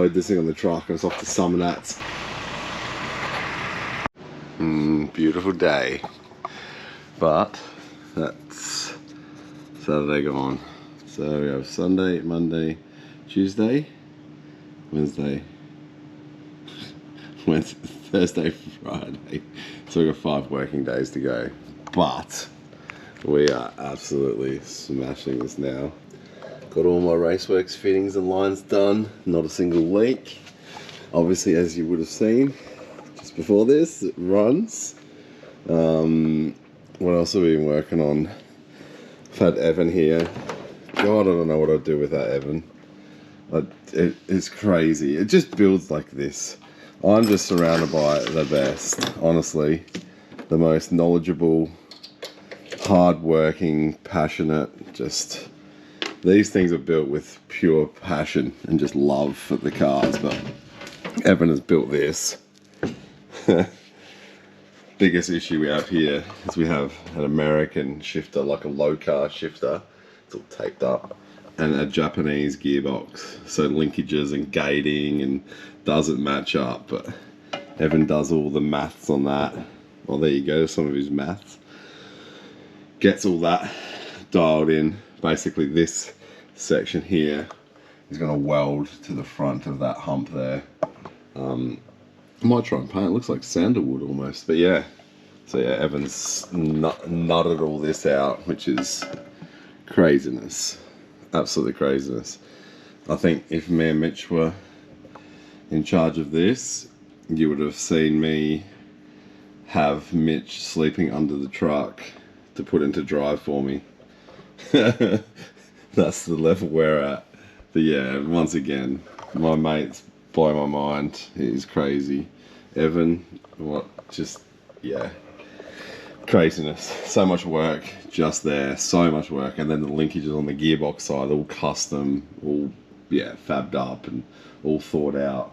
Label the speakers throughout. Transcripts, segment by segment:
Speaker 1: load this thing on the truck and it's off to Summernats. Beautiful day. But that's Saturday gone. So we have Sunday, Monday, Tuesday, Wednesday, Thursday, Friday. So we've got 5 working days to go. But we are absolutely smashing this now. Got all my Raceworks fittings and lines done. Not a single leak. Obviously, as you would have seen just before this, it runs. What else have we been working on? I've had Evan here. God, I don't know what I'd do without Evan. It's crazy. It just builds like this. I'm just surrounded by the best, honestly. The most knowledgeable, hard-working, passionate, just... These things are built with pure passion and just love for the cars, but Evan has built this. Biggest issue we have here is we have an American shifter, like a low car shifter. It's all taped up. And a Japanese gearbox. So linkages and gating and doesn't match up, but Evan does all the maths on that. Well, there you go, some of his maths. Gets all that dialed in. Basically this section here is going to weld to the front of that hump there. I might try and paint. It looks like sandalwood almost, but yeah. So yeah, Evan's nutted all this out, which is craziness. Absolutely craziness. I think if me and Mitch were in charge of this, you would have seen me have Mitch sleeping under the truck to put into drive for me. That's the level we're at. But yeah, once again, my mates blow my mind. He's crazy. Evan, yeah, craziness. So much work just there, so much work. And then the linkages on the gearbox side, all custom, all, yeah, fabbed up and all thought out.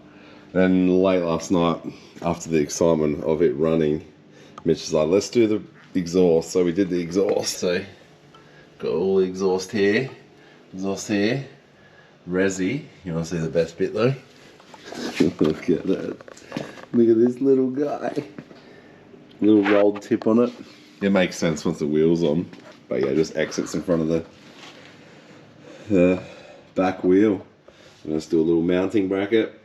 Speaker 1: Then late last night, after the excitement of it running, Mitch was like, let's do the exhaust. So we did the exhaust. So got all the exhaust here, resi. You want to see the best bit though? Look at that. Look at this little guy. Little rolled tip on it. It makes sense once the wheel's on. But yeah, just exits in front of the back wheel. And let's do a little mounting bracket.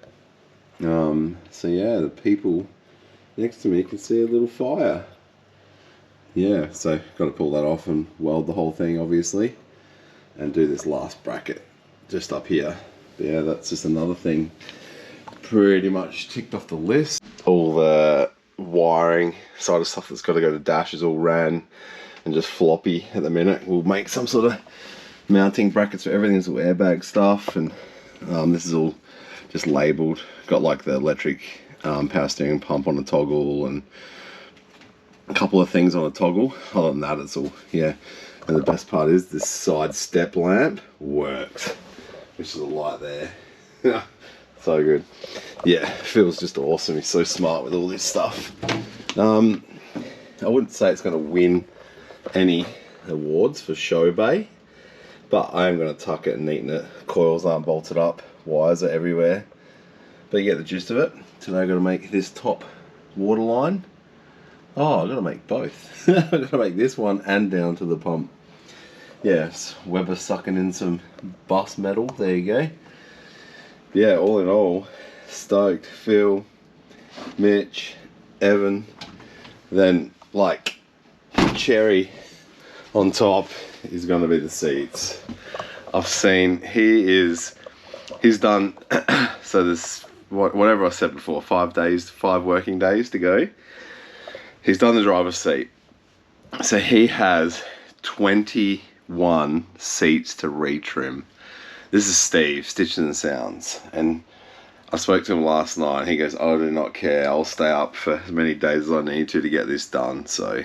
Speaker 1: So yeah, the people next to me can see a little fire. Yeah, so got to pull that off and weld the whole thing obviously. And do this last bracket just up here. But yeah, that's just another thing pretty much ticked off the list. All the wiring side of stuff that's got to go to dash is all ran and just floppy at the minute. We'll make some sort of mounting brackets for everything. It's all airbag stuff, and this is all just labelled. Got like the electric power steering pump on a toggle and a couple of things on a toggle. Other than that, it's all, yeah. And the best part is this side step lamp works, which is a light there. So good. Yeah, feels just awesome. He's so smart with all this stuff. I wouldn't say it's going to win any awards for show bay, but I am going to tuck it and neaten it. Coils aren't bolted up, wires are everywhere, but you get the gist of it. Today I've got to make this top water line. Oh, I've got to make both. I've got to make this one and down to the pump. Yes, Weber sucking in some bus metal. There you go. Yeah, all in all, stoked. Phil, Mitch, Evan, then like cherry on top is going to be the seats. I've seen he's done. So there's whatever I said before, 5 working days to go. He's done the driver's seat. So he has 21 seats to retrim. This is Steve, Stitches and Sounds. And I spoke to him last night. He goes, I do not care. I'll stay up for as many days as I need to get this done. So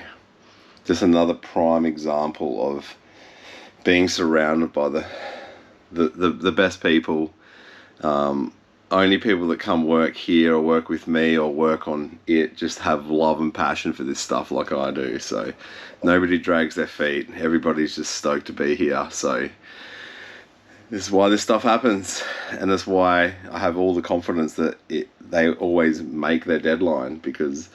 Speaker 1: just another prime example of being surrounded by the best people. Only people that come work here or work with me or work on it just have love and passion for this stuff like I do. So nobody drags their feet. Everybody's just stoked to be here. So This is why this stuff happens, and that's why I have all the confidence that they always make their deadline, because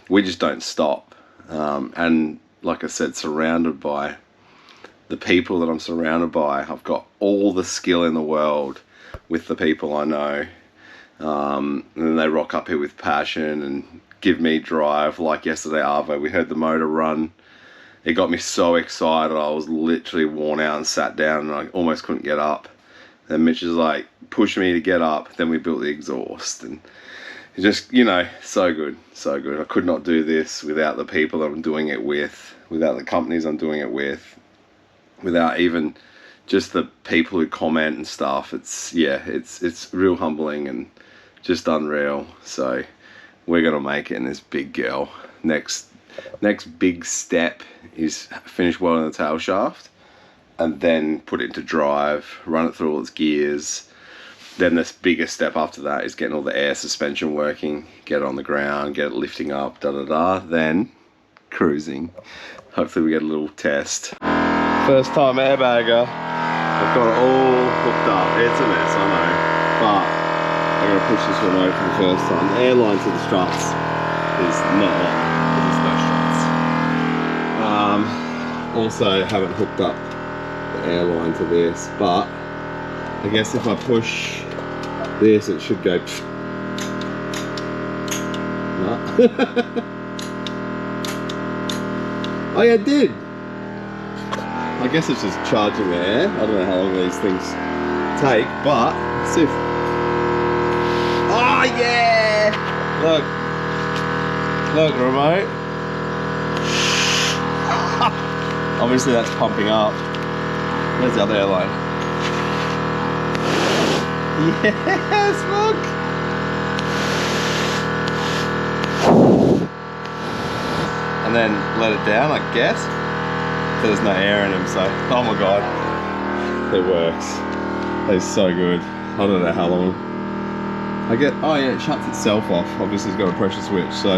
Speaker 1: we just don't stop. And like I said, surrounded by the people that I'm surrounded by, I've got all the skill in the world with the people I know. And then they rock up here with passion and give me drive. Like yesterday, Arvo, we heard the motor run. It got me so excited. I was literally worn out and sat down, and I almost couldn't get up. Then Mitch is like, pushed me to get up. Then we built the exhaust, and it just, you know, so good, so good. I could not do this without the people that I'm doing it with, without the companies I'm doing it with, without even just the people who comment and stuff. It's, yeah, it's real humbling and just unreal. So we're gonna make it in this big girl. Next big step is finish welding the tail shaft, and then put it into drive, run it through all its gears. Then this biggest step after that is getting all the air suspension working, get it on the ground, get it lifting up, then cruising. Hopefully we get a little test. First time airbagger. I've got it all hooked up. It's a mess, I know, but I'm gonna push this remote for the first time. The airline to the struts is not on, because there's no struts. Also haven't hooked up the airline to this, but I guess if I push this, it should go. No. Oh yeah, it did. I guess it's just charging the air. I don't know how long these things take, but let's see if... Oh yeah! Look, remote. Obviously that's pumping up. Where's the other airline? Yes, look! And then let it down, I guess. There's no air in him, so oh my god, it works. It's so good. I don't know how long. Oh yeah, it shuts itself off. Obviously it's got a pressure switch, so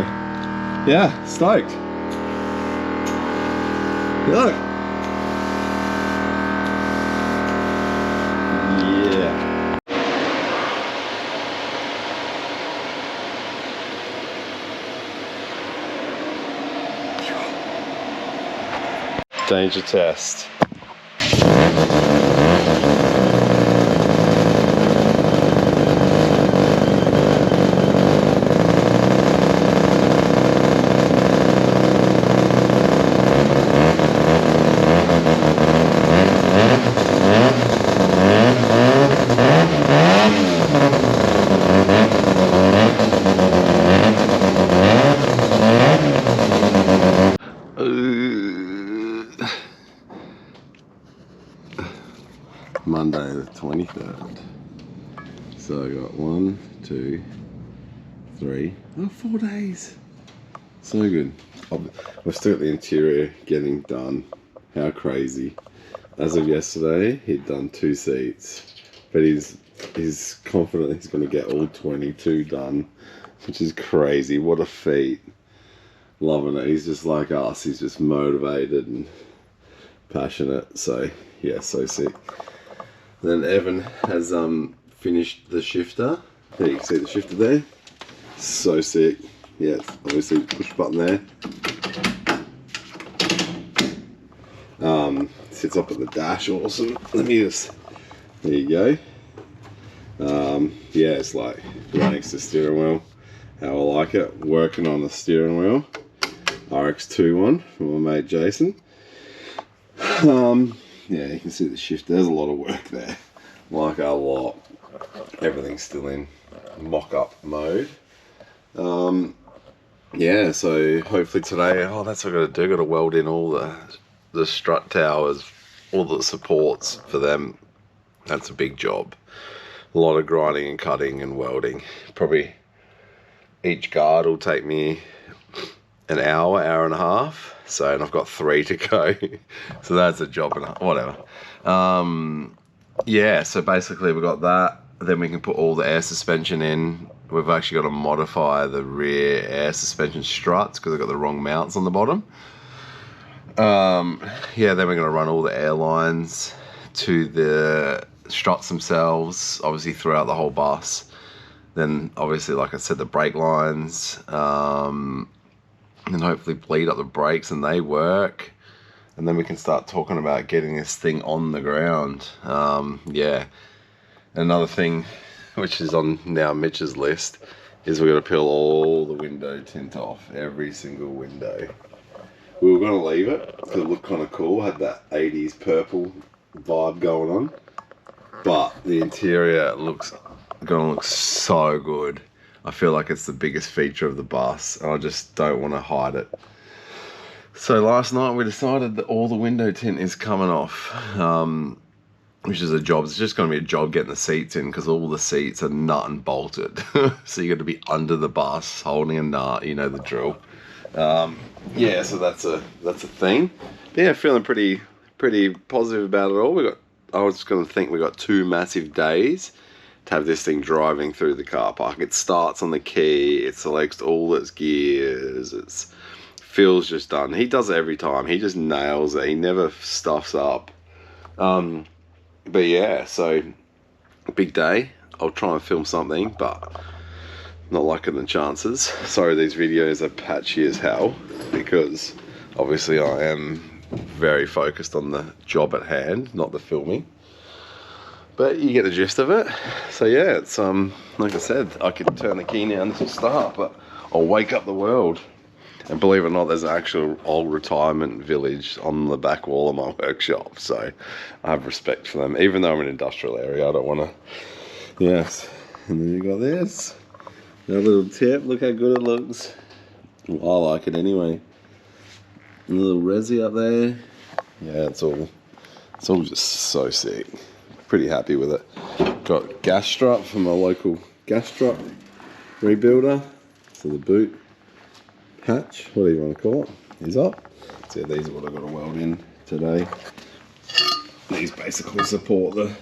Speaker 1: yeah, stoked. Look. Danger test. Monday the 23rd. So I got 1, 2, 3, 4 days. So good. We're still at the interior getting done. How crazy. As of yesterday, he'd done 2 seats, but he's confident he's going to get all 22 done, which is crazy. What a feat. Loving it. He's just like us. He's just motivated and passionate. So yeah, so sick. Then Evan has finished the shifter. There you can see the shifter there. So sick. Yeah, obviously push button there. Sits up at the dash, awesome. Let me just, there you go. Yeah, it's like right next to the steering wheel. How I like it. Working on the steering wheel. RX2 one from my mate Jason. Yeah, you can see the shift. There's a lot of work there. Like a lot. Everything's still in mock-up mode. Yeah, so hopefully today, that's what I've got to do. I've got to weld in all the strut towers, all the supports for them. That's a big job. A lot of grinding and cutting and welding. Probably each guard will take me an hour, hour and a half. So, and I've got 3 to go. So that's a job and whatever. Yeah, so basically we've got that. Then we can put all the air suspension in. We've actually got to modify the rear air suspension struts because I've got the wrong mounts on the bottom. Yeah, then we're going to run all the airlines to the struts themselves, obviously throughout the whole bus. Then obviously, like I said, the brake lines, and hopefully bleed up the brakes and they work. And then we can start talking about getting this thing on the ground. Yeah. Another thing, which is on now Mitch's list, is we're going to peel all the window tint off, every single window. We were going to leave it because it looked kind of cool, had that 80s purple vibe going on. But the interior looks going to look so good. I feel like it's the biggest feature of the bus, and I just don't want to hide it. So last night we decided that all the window tint is coming off, which is a job. It's just going to be a job getting the seats in, because all the seats are nut and bolted. So you got to be under the bus holding a nut, you know the drill. Yeah, so that's a thing. But yeah, feeling pretty positive about it all. I was going to think we got 2 massive days to have this thing driving through the car park. It starts on the key, it selects all its gears, Phil's just done. He does it every time. He just nails it. He never stuffs up. But yeah, so big day. I'll try and film something, but not liking the chances. Sorry, these videos are patchy as hell, because obviously I am very focused on the job at hand, not the filming. But you get the gist of it. So yeah, it's like I said, I could turn the key now and this will start, but I'll wake up the world. And believe it or not, there's an actual old retirement village on the back wall of my workshop. So I have respect for them. Even though I'm in an industrial area, I don't want to... Yes. And then you got this. A little tip. Look how good it looks. Well, I like it anyway. A little resi up there. Yeah, it's all just so sick. Pretty happy with it. Got gas strut from my local gas strut rebuilder. So the boot patch, whatever you want to call it, is up. So these are what I've got to weld in today. These basically support the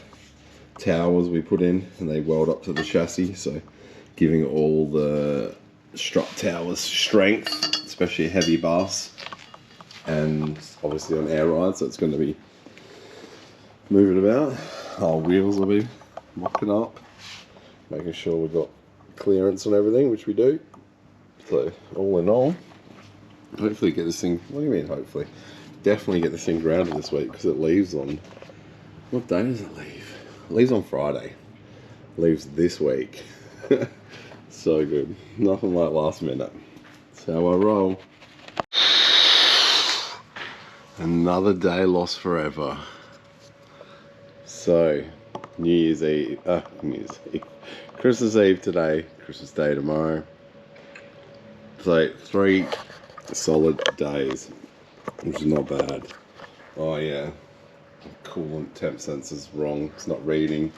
Speaker 1: towers we put in, and they weld up to the chassis, so giving all the strut towers strength, especially a heavy bus, and obviously on air ride, so it's going to be moving about. Our wheels will be mocking up, making sure we've got clearance on everything, which we do. So all in all, hopefully get this thing, what do you mean hopefully? Definitely get this thing grounded this week, because it leaves on, what day does it leave? It leaves on Friday. It leaves this week. So good. Nothing like last minute. That's how I roll. Another day lost forever. So, Christmas Eve today, Christmas Day tomorrow. So 3 solid days, which is not bad. Oh yeah, coolant temp sensor's wrong. It's not reading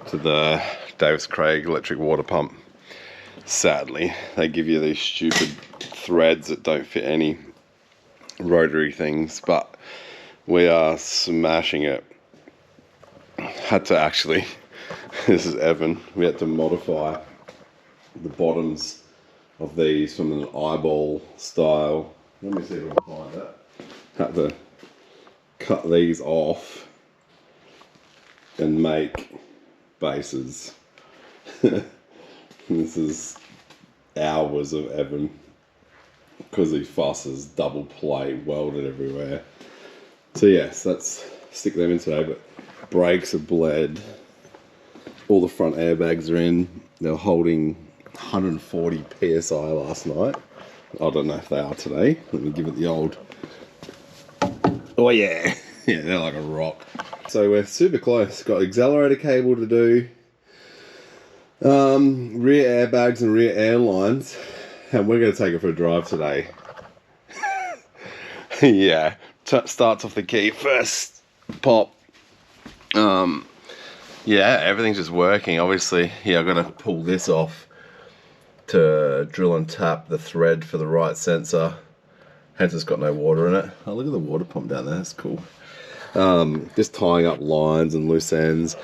Speaker 1: to the Davis Craig electric water pump. Sadly, they give you these stupid threads that don't fit any rotary things, but we are smashing it. Had to actually, this is Evan, we had to modify the bottoms of these from an eyeball style. Let me see if I can find that. Had to cut these off and make bases. This is hours of Evan, because he fusses double plate welded everywhere. So yes, let's stick them in today. But brakes are bled, all the front airbags are in. They're holding 140 psi last night. I don't know if they are today. Let me give it the old, oh yeah. Yeah, they're like a rock. So we're super close. Got accelerator cable to do, rear airbags and rear air lines, and we're going to take it for a drive today. Yeah, starts off the key first pop. Yeah, everything's just working. Obviously, yeah, I've got to pull this off to drill and tap the thread for the right sensor. Hence it's got no water in it. Oh, look at the water pump down there, that's cool. Just tying up lines and loose ends.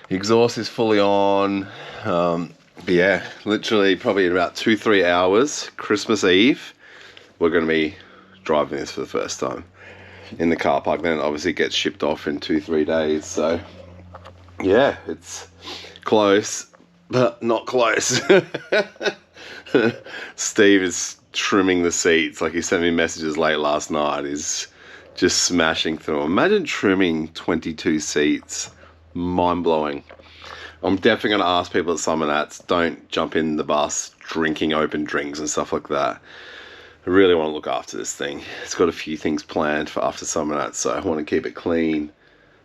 Speaker 1: The exhaust is fully on. But yeah, literally probably in about 2-3 hours, Christmas Eve, we're going to be driving this for the first time in the car park. Then it obviously gets shipped off in 2-3 days. So yeah, it's close, but not close. Steve is trimming the seats. Like, he sent me messages late last night. He's just smashing through them. Imagine trimming 22 seats. Mind-blowing. I'm definitely going to ask people at Summer Nats, don't jump in the bus drinking open drinks and stuff like that. I really want to look after this thing. It's got a few things planned for after Summer Nats, so I want to keep it clean.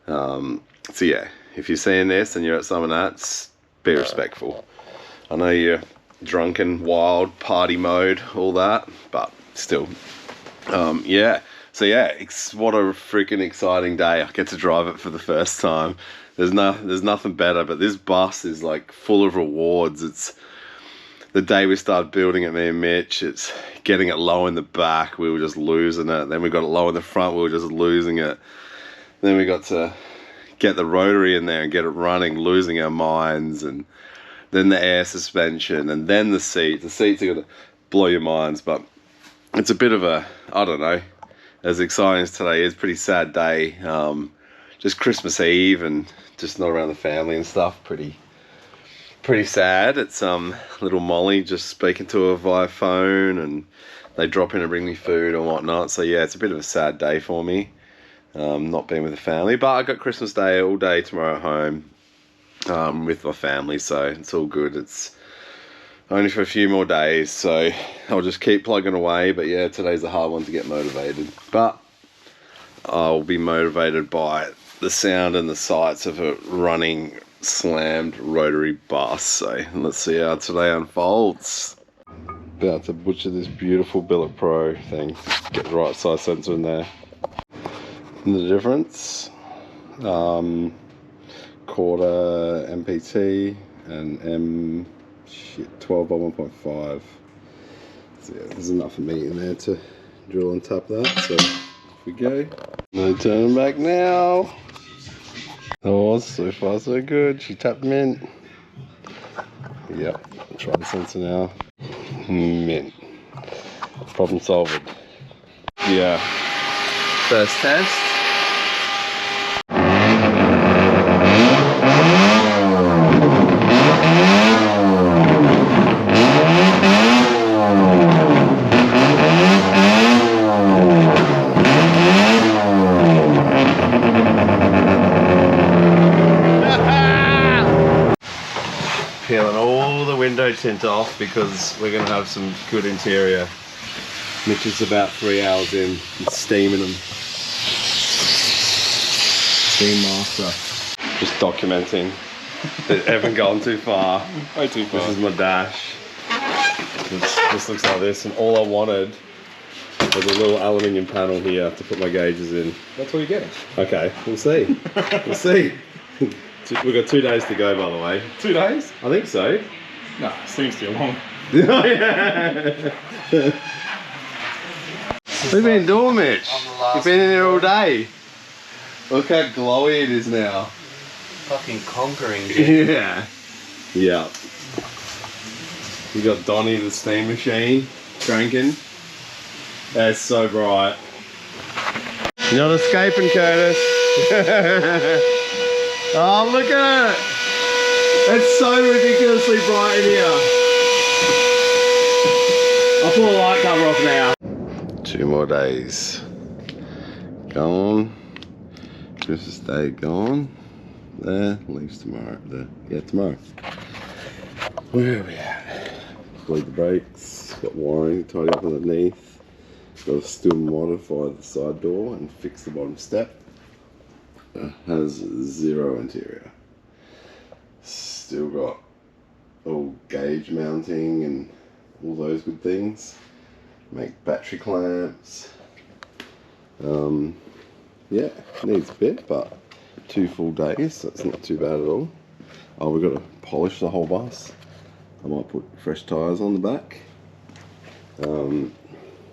Speaker 1: So yeah, if you're seeing this and you're at Summer Nats, be respectful. I know you're drunken, wild, party mode, all that, but still. Yeah, so yeah, what a freaking exciting day. I get to drive it for the first time. There's nothing better, but this bus is like full of rewards. It's the day we started building it, me and Mitch, it's getting it low in the back, we were just losing it. Then we got it low in the front, we were just losing it. Then we got to get the rotary in there and get it running, losing our minds. And then the air suspension, and then the seats. The seats are going to blow your minds, but it's a bit of a, I don't know, as exciting as today is, pretty sad day. Just Christmas Eve and just not around the family and stuff. Pretty sad. It's little Molly just speaking to her via phone, and they drop in and bring me food and whatnot. So yeah, it's a bit of a sad day for me, not being with the family. But I got Christmas Day all day tomorrow at home with my family, so it's all good. It's only for a few more days, so I'll just keep plugging away. But yeah, today's a hard one to get motivated. But I'll be motivated by the sound and the sights of a running, slammed rotary bus. So let's see how today unfolds. About to butcher this beautiful Billet Pro thing. Get the right size sensor in there. And the difference, quarter MPT and 12 by 1.5. So yeah, there's enough meat in there to drill on top of that. So off we go. No turning back now. Oh, so far so good. She tapped mint. Yep, try the sensor now. Mint. Problem solved. Yeah. First test. Peeling all the window tint off because we're going to have some good interior. Mitch is about 3 hours in and steaming them. Steam master. Just documenting that haven't gone too far. Way too far. This is my dash. This looks like this, and all I wanted was a little aluminium panel here to put my gauges in.
Speaker 2: That's what you get.
Speaker 1: Okay, we'll see. We'll see. We've got 2 days to go, by the way.
Speaker 2: 2 days?
Speaker 1: I think so.
Speaker 2: No, seems too long.
Speaker 1: Oh, yeah. What have you been doing, Mitch? You've been in here all day. Look how glowy it is now.
Speaker 3: Fucking conquering, dude.
Speaker 1: Yeah. Yeah. You got Donnie the steam machine cranking. That's so bright. You're not escaping, Curtis. Oh, look at it! It's so ridiculously bright in here. I'll pull the light cover off now. 2 more days. Gone. Christmas Day gone. There, leaves tomorrow. There. Yeah, tomorrow. Where are we at? Bleed the brakes. Got wiring tied up underneath. Got to still modify the side door and fix the bottom step. Has 0 interior. Still got all gauge mounting and all those good things. Make battery clamps. Yeah, needs a bit, but 2 full days, so it's not too bad at all. Oh, we've got to polish the whole bus. I might put fresh tyres on the back.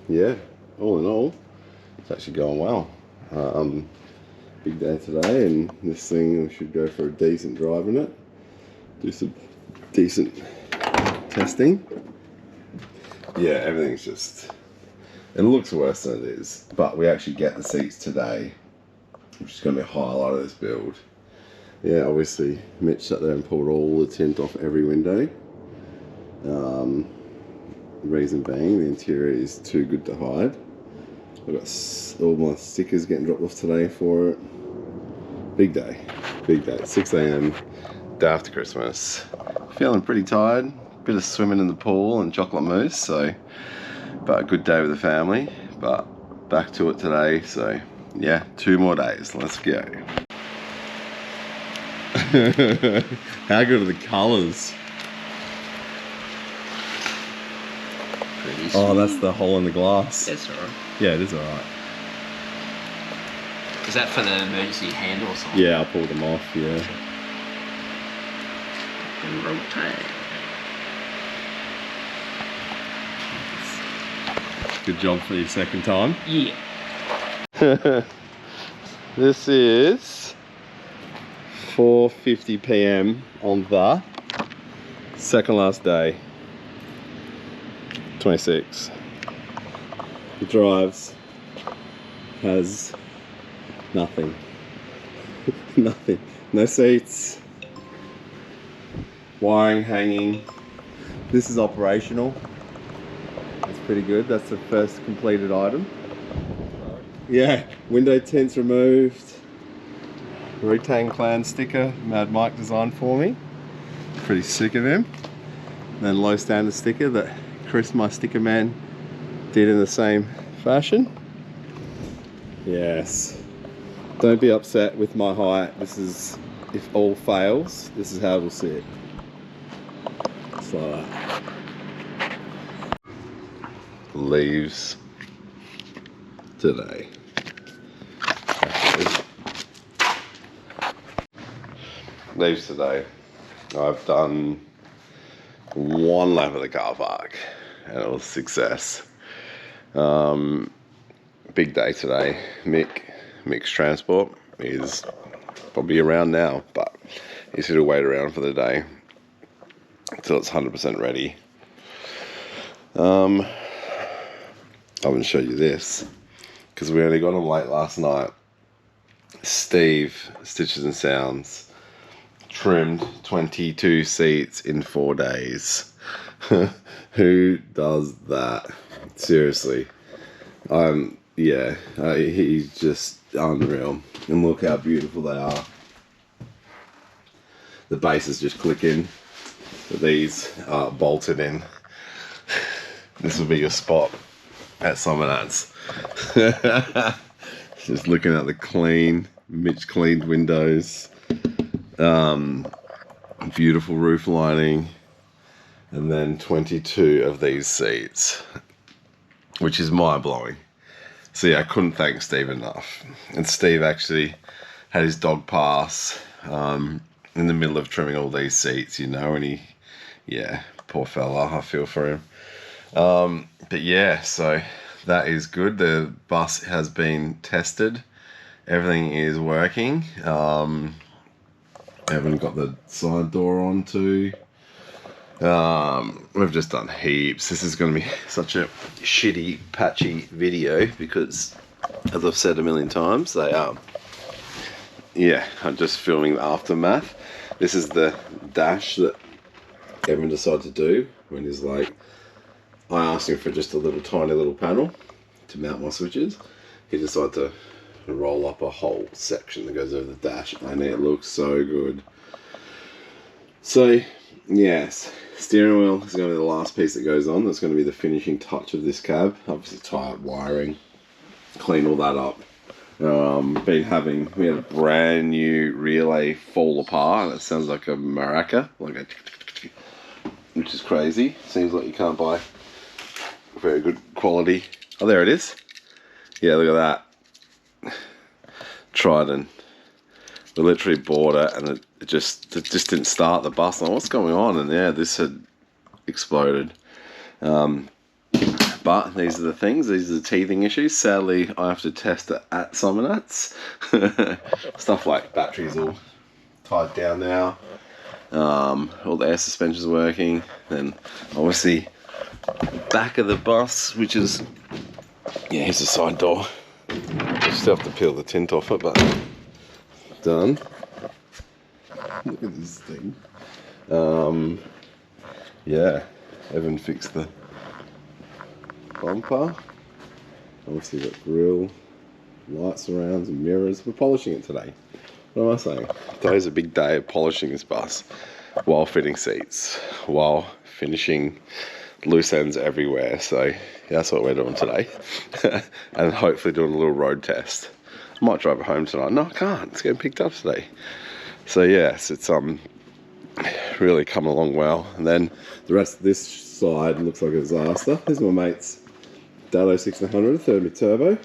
Speaker 1: Yeah, all in all, it's actually going well. Big day today, and this thing we should go for a decent drive in it. Do some decent testing. Yeah, everything's just, it looks worse than it is, but we actually get the seats today, which is going to be a highlight of this build. yeah, obviously Mitch sat there and pulled all the tint off every window. Reason being, the interior is too good to hide. I've got all my stickers getting dropped off today for it. Big day, 6 a.m. day after Christmas. Feeling pretty tired, bit of swimming in the pool and chocolate mousse, so, but a good day with the family, but back to it today, so yeah, 2 more days, let's go. How good are the colours?
Speaker 3: Pretty sweet.
Speaker 1: Oh, that's the hole in the glass.
Speaker 3: That's alright.
Speaker 1: Yeah, it is alright.
Speaker 3: Is that for the emergency handle or something?
Speaker 1: Yeah, I pulled them off, yeah.
Speaker 3: And rotate.
Speaker 1: Good job for your second time.
Speaker 3: Yeah.
Speaker 1: This is 4:50 p.m. on the second last day, 26. He drives, has nothing. Nothing. No seats. Wiring hanging. This is operational. That's pretty good. That's the first completed item. Yeah, window tints removed. Rotary clan sticker, Mad Mike designed for me. Pretty sick of him. Then LowStandards sticker that Chris, my sticker man, did in the same fashion. Yes. Don't be upset with my height. This is, if all fails, this is how it will sit. Just like that. Leaves today. Leaves today. I've done 1 lap of the car park and it was a success. Big day today. Mick's transport is probably around now, but he's going to wait around for the day until it's 100% ready. I haven't showed you this because we only got him late last night. Steve, Stitches and Sounds, trimmed 22 seats in 4 days. Who does that? Seriously. Yeah, he's just unreal. And look how beautiful they are. The bases just click in. These are bolted in. This will be your spot at LowStandards. Just looking at the Mitch cleaned windows. Beautiful roof lining. And then 22 of these seats, which is mind-blowing. So yeah, I couldn't thank Steve enough. And Steve actually had his dog pass in the middle of trimming all these seats, you know, and yeah, poor fella, I feel for him. But yeah, so that is good. The bus has been tested. Everything is working. I haven't got the side door on too. We've just done heaps. This is going to be such a shitty, patchy video because, as I've said a million times, yeah, I'm just filming the aftermath. This is the dash that Evan decided to do when he's like, I asked him for just a tiny little panel to mount my switches. He decided to roll up a whole section that goes over the dash, and it looks so good. So, yes, steering wheel is going to be the last piece that goes on. That's going to be the finishing touch of this cab. Obviously tie up wiring, clean all that up. We had a brand new relay fall apart. It sounds like a maraca, which is crazy. Seems like you can't buy very good quality. Oh, there it is. Yeah, look at that. Trident. We literally bought it and it just didn't start the bus. I'm like, what's going on? And yeah, this had exploded. But these are the things. These are the teething issues. Sadly, I have to test it at LowStandards. Stuff like batteries all tied down now. All the air suspension's working. Then obviously back of the bus, which is, yeah, here's the side door. Still have to peel the tint off it, but done. Look at this thing. Yeah, Evan fixed the bumper. Obviously got grill, light surrounds and mirrors. We're polishing it today. What am I saying? Today's a big day of polishing this bus while fitting seats, while finishing loose ends everywhere. So yeah, that's what we're doing today. And hopefully doing a little road test. I might drive it home tonight. No, I can't. It's getting picked up today. So yes, it's really coming along well. And then the rest of this side looks like a disaster. Here's my mate's Dado 6100 3rd turbo.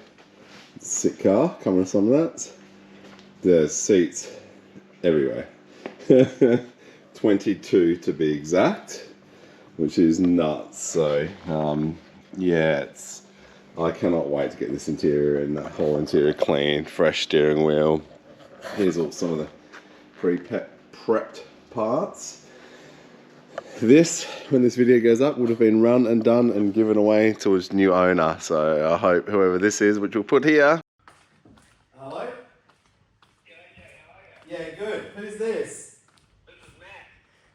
Speaker 1: Sick car, coming with some of that. There's seats everywhere. 22 to be exact, which is nuts. So yeah, I cannot wait to get this interior and that whole interior clean, fresh steering wheel. Here's all some of the prepped parts. This, when this video goes up, would have been run and done and given away to its new owner. So I hope whoever this is, which we'll put here. Hello? Yeah, good. Who's this? This is Matt.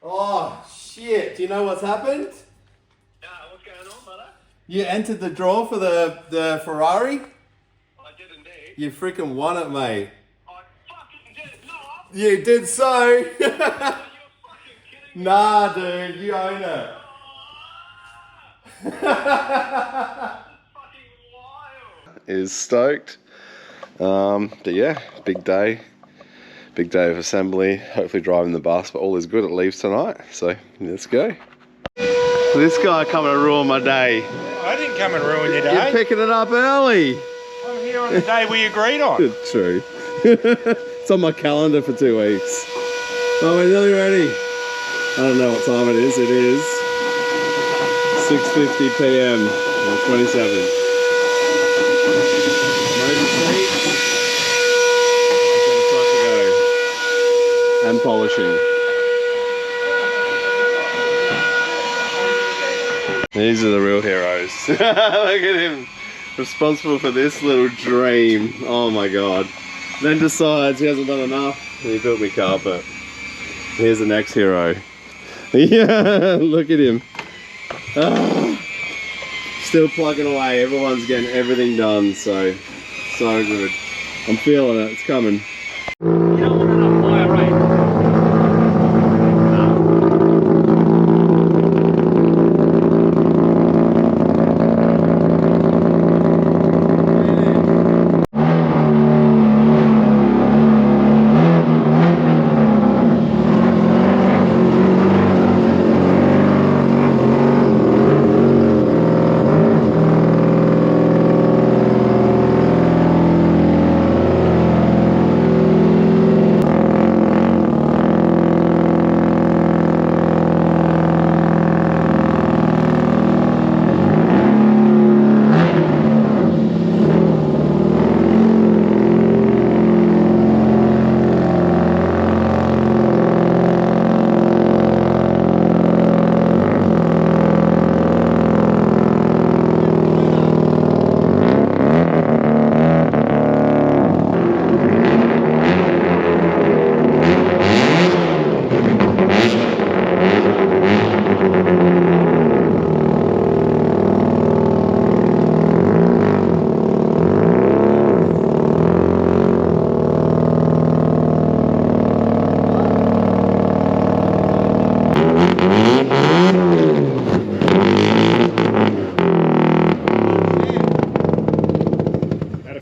Speaker 1: Oh, shit. Do you know what's happened?
Speaker 4: What's going on, brother?
Speaker 1: You entered the draw for the Ferrari?
Speaker 4: I did indeed.
Speaker 1: You freaking won it, mate.
Speaker 4: I fucking did not.
Speaker 1: You did so.
Speaker 4: You're fucking kidding me.
Speaker 1: Nah, dude, you own it.
Speaker 4: Fucking wild.
Speaker 1: Is stoked. But yeah, big day of assembly, hopefully driving the bus, but all is good, it leaves tonight, so let's go. This guy coming to ruin my day.
Speaker 2: I didn't come and ruin your day.
Speaker 1: You're picking it up early.
Speaker 2: I'm here on the day we agreed on.
Speaker 1: True. It's on my calendar for 2 weeks. Oh, we're nearly ready. I don't know what time it is. It is 6:50 p.m. on the 27th. Motor seats. And polishing. These are the real heroes. Look at him. Responsible for this little dream. Oh my god. Then decides he hasn't done enough and he built me carpet. Here's the next hero. Yeah, look at him. Ah, still plugging away. Everyone's getting everything done, so good. I'm feeling it. It's coming.
Speaker 3: You don't want enough fire rate.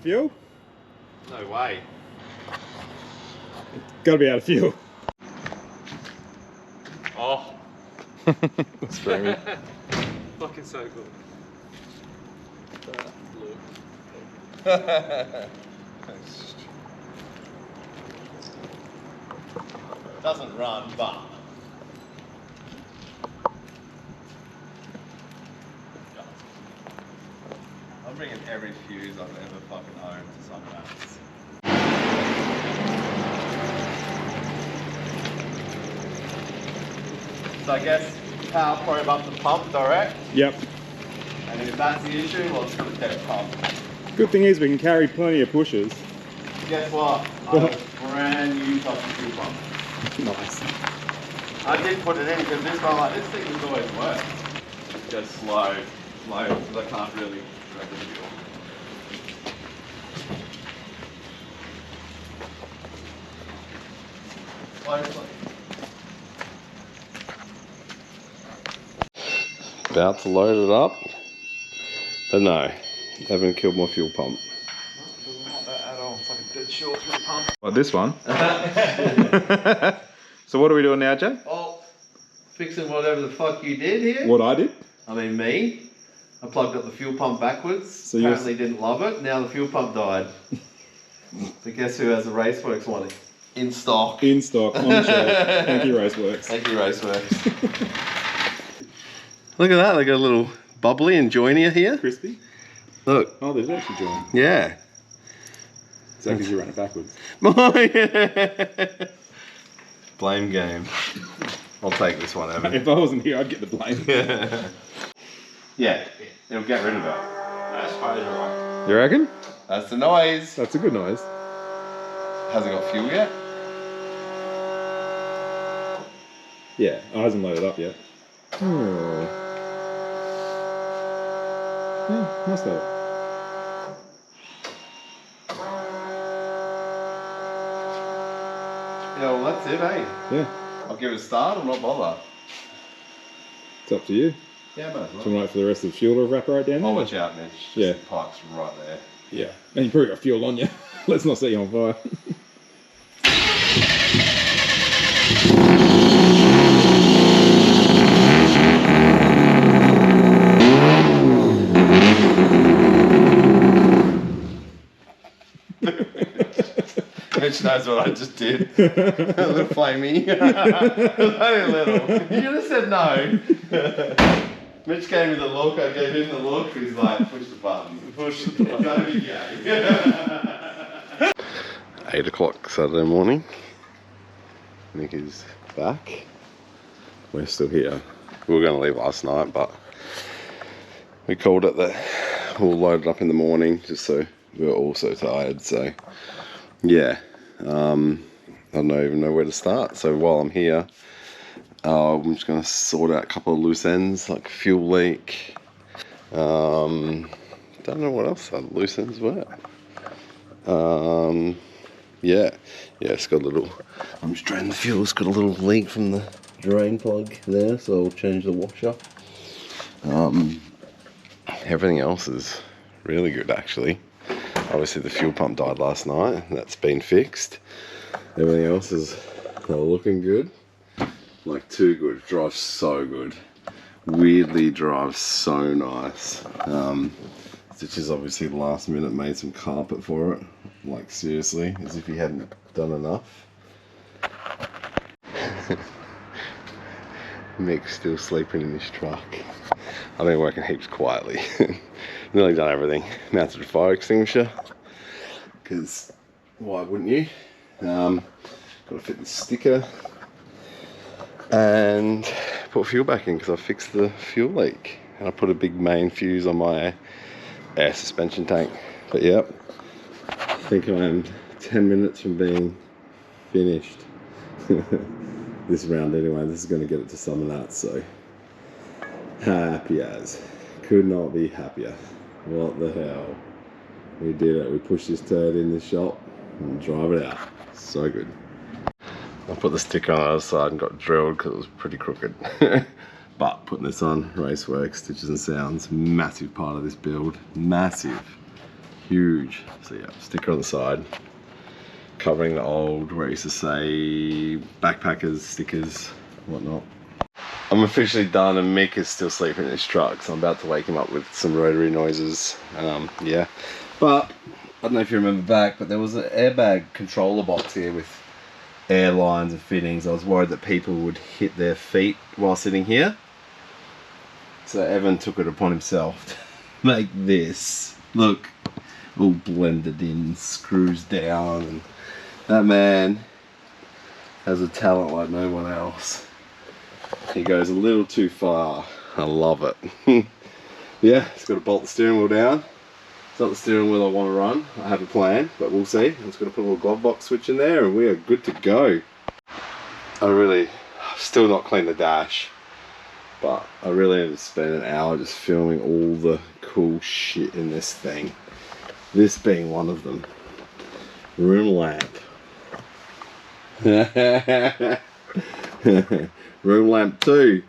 Speaker 2: Fuel?
Speaker 1: No way.
Speaker 2: Gotta be out of fuel.
Speaker 3: Oh.
Speaker 2: Screaming.
Speaker 3: Fucking so good.
Speaker 1: Doesn't run, but I'm bringing every fuse I've ever fucking owned to someone else. So I guess power probe up the pump direct,
Speaker 2: Yep.
Speaker 1: and if that's the issue, well, it's got a dead pump.
Speaker 2: Good thing is we can carry plenty of pushers.
Speaker 1: Guess what? I have a brand new fucking fuel pump.
Speaker 2: Nice.
Speaker 1: I did put it in because this one, like, this thing is always work. Go slow, because I can't really grab the fuel. About to load it up, but no, haven't killed my fuel pump.
Speaker 3: Not that at all. It's like a dead short through the pump.
Speaker 2: What, this one? So what are we doing now, Jen?
Speaker 1: Oh, fixing whatever the fuck you did here.
Speaker 2: What I did?
Speaker 1: I mean me. I plugged up the fuel pump backwards.
Speaker 2: So
Speaker 1: apparently didn't love it. Now the fuel pump died. So guess who has a Raceworks one in stock?
Speaker 2: In stock, on the shelf. Thank you, Raceworks.
Speaker 1: Thank you, Raceworks. Look at that. They got a little bubbly and joinier here.
Speaker 2: Crispy?
Speaker 1: Look.
Speaker 2: Oh, there's actually joint.
Speaker 1: Yeah.
Speaker 2: Is that because you ran it backwards?
Speaker 1: Blame game. I'll take this one, Evan.
Speaker 2: If I wasn't here, I'd get the blame.
Speaker 1: Yeah, it'll get rid of it.
Speaker 4: I suppose you're right.
Speaker 2: You reckon?
Speaker 1: That's the noise.
Speaker 2: That's a good noise.
Speaker 1: Hasn't got fuel yet.
Speaker 2: Yeah, it hasn't loaded up yet. Oh. Yeah, must have.
Speaker 1: Yeah, well that's it, eh?
Speaker 2: Yeah,
Speaker 1: I'll give it a start or not bother.
Speaker 2: it's up to you.
Speaker 1: Yeah, mate.
Speaker 2: Do you want to wait for the rest of the fuel to evaporate down there?
Speaker 1: I'll watch out, Mitch. Just
Speaker 2: Yeah.
Speaker 1: the pipe's right there.
Speaker 2: Yeah. And you probably got fuel on you. Let's not set you on fire.
Speaker 1: Mitch knows what I just did. A little flamey. Only a little. You could have said no. Mitch gave me the look, I gave him the look. He's like, push the button. Push the button. Don't be gay. 8 o'clock Saturday morning. Nick is back. We're still here. We were going to leave last night, but we called it that we'll load it up in the morning just so we were all so tired. So yeah, I don't even know where to start. So while I'm here, I'm just going to sort out a couple of loose ends, like fuel leak. Don't know what else loose ends were. Yeah, it's got a little, I'm just draining the fuel, it's got a little leak from the drain plug there, so I'll change the washer. Everything else is really good actually. Obviously the fuel pump died last night, that's been fixed. Everything else is looking good. Like too good, drives so good. Weirdly drives so nice. Stitches obviously last minute made some carpet for it. Like seriously, as if he hadn't done enough. Mick's still sleeping in his truck. I've been working heaps quietly. Nearly done everything. Mounted a fire extinguisher. Because why wouldn't you? Got to fit the sticker. And put fuel back in because I fixed the fuel leak. And I put a big main fuse on my air suspension tank. But yep, I think I am 10 minutes from being finished. This round anyway, this is going to get it to summer nuts, so happy as. Could not be happier. What the hell. We did it. We pushed this turd in the shop and drive it out. So good. I put the sticker on the other side and got drilled because it was pretty crooked. But putting this on, Raceworks, Stitches and Sounds, massive part of this build. Massive. Huge. So yeah, sticker on the side. Covering the old, where it used to say backpackers, stickers, whatnot. I'm officially done and Mick is still sleeping in his truck, so I'm about to wake him up with some rotary noises. Yeah. But, I don't know if you remember back, but there was an airbag controller box here with air lines and fittings. I was worried that people would hit their feet while sitting here. So Evan took it upon himself to make this. Look, all blended in, screws down, and that man has a talent like no one else. He goes a little too far. I love it. Yeah, it's got to bolt the steering wheel down. It's not the steering wheel I want to run. I have a plan, but we'll see. I'm just going to put a little glove box switch in there and we are good to go. I've still not cleaned the dash, but I really need to spend an hour just filming all the cool shit in this thing. This being one of them. Room lamp. Room lamp 2.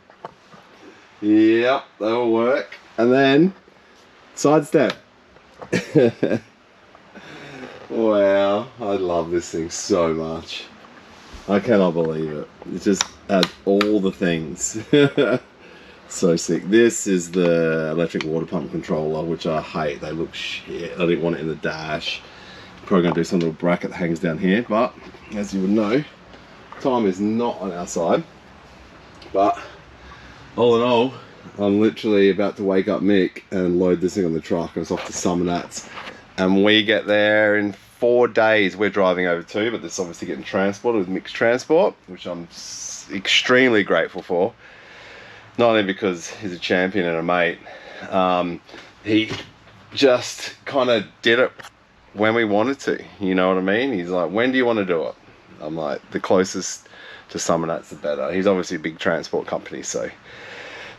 Speaker 1: Yep, that'll work. And then side step. Wow, I love this thing so much. I cannot believe it. It just adds all the things. So sick. This is the electric water pump controller, which I hate. They look shit. I didn't want it in the dash. Probably gonna do some little bracket that hangs down here, but as you would know, time is not on our side. But all in all, I'm literally about to wake up Mick and load this thing on the truck. It's off to Summernats, and we get there in 4 days. We're driving over 2, but this is obviously getting transported with Mick's transport, which I'm extremely grateful for. Not only because he's a champion and a mate, he just kind of did it when we wanted to, you know what I mean? He's like, when do you want to do it? I'm like, the closest to Summernats the better. He's obviously a big transport company, so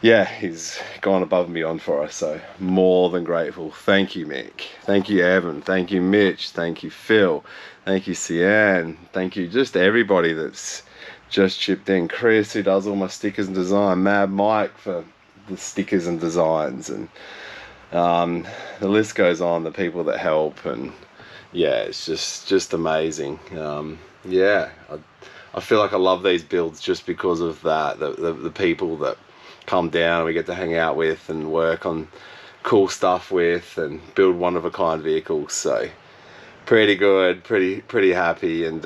Speaker 1: yeah, he's gone above and beyond for us, so more than grateful. Thank you, Mick. Thank you, Evan. Thank you, Mitch. Thank you, Phil. Thank you, Cian. Thank you, just everybody that's just chipped in. Chris, who does all my stickers and design. Mad Mike for the stickers and designs, and the list goes on, the people that help, and yeah, it's just amazing. Yeah, I feel like I love these builds just because of that, the people that come down and we get to hang out with and work on cool stuff with and build one-of-a-kind vehicles. So pretty good, pretty happy, and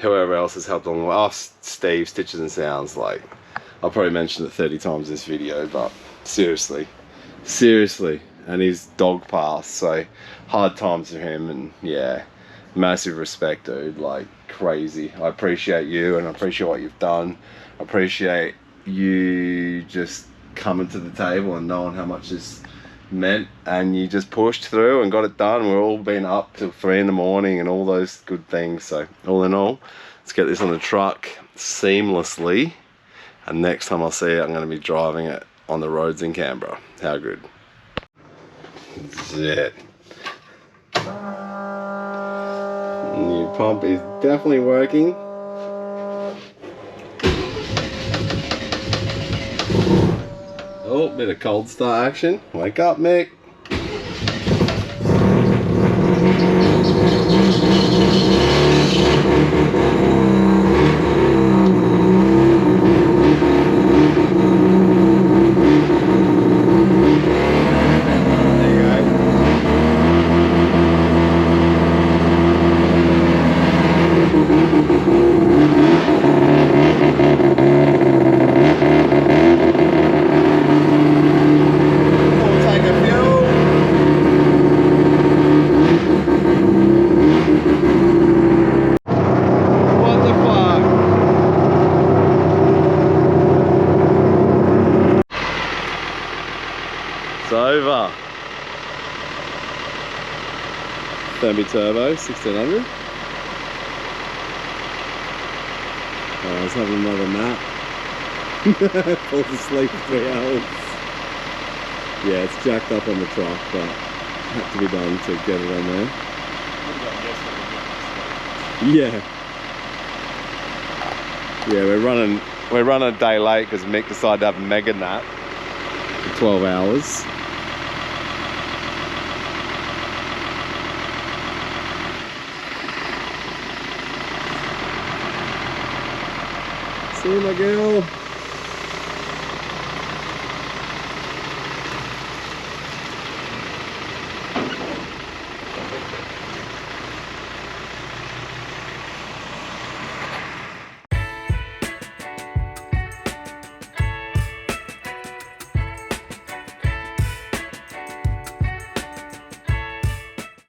Speaker 1: whoever else has helped along. Oh, Steve, Stitches and Sounds, like I'll probably mention it 30 times in this video, but seriously, and his dog pass, so hard times for him, and yeah, massive respect, dude, like crazy. I appreciate you, and I appreciate what you've done. I appreciate you just coming to the table and knowing how much this meant, and you just pushed through and got it done. We're all been up till 3 in the morning and all those good things. So all in all, let's get this on the truck seamlessly, and next time I see it, I'm going to be driving it on the roads in Canberra. How good. That's it. New pump is definitely working. Oh, bit of cold start action. Wake up, Mick. Over. Thermi Turbo 1600. Let's have another nap. Falls asleep for 3 hours. Yeah, it's jacked up on the truck, but had to be done to get it on there. Yeah, we're running a day late because Mick decided to have a mega nap for 12 hours. See you, my girl.